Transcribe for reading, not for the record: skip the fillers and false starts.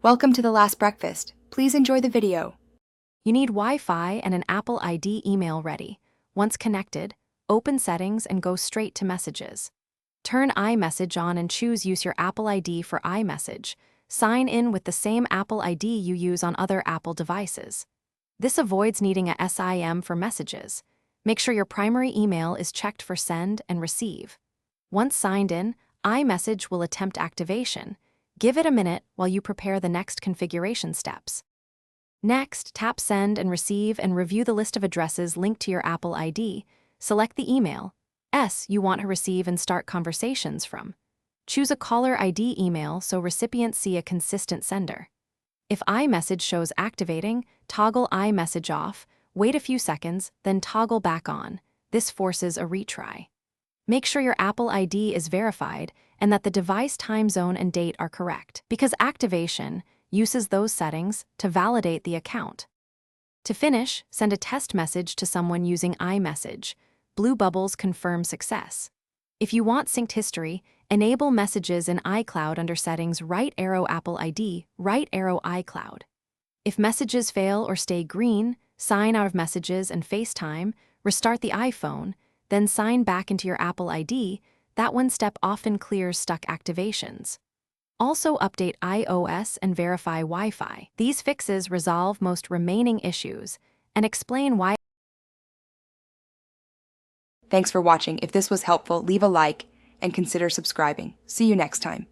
Welcome to the last breakfast. Please enjoy the video. You need Wi-Fi and an Apple ID email ready. Once connected, open Settings and go straight to Messages. Turn iMessage on and choose Use your Apple ID for iMessage. Sign in with the same Apple ID you use on other Apple devices. This avoids needing a SIM for messages. Make sure your primary email is checked for send and receive. Once signed in, iMessage will attempt activation. Give it a minute while you prepare the next configuration steps. Next, tap Send and Receive and review the list of addresses linked to your Apple ID. Select the email you want to receive and start conversations from. Choose a caller ID email so recipients see a consistent sender. If iMessage shows activating, toggle iMessage off, wait a few seconds, then toggle back on. This forces a retry. Make sure your Apple ID is verified and that the device time zone and date are correct, because activation uses those settings to validate the account. To finish, send a test message to someone using iMessage. Blue bubbles confirm success. If you want synced history, enable messages in iCloud under Settings, right arrow Apple ID, right arrow iCloud. If messages fail or stay green, sign out of Messages and FaceTime, restart the iPhone, then sign back into your Apple ID. That one step often clears stuck activations. Also update iOS and verify Wi-Fi. These fixes resolve most remaining issues and explain why. Thanks for watching. If this was helpful, leave a like and consider subscribing. See you next time.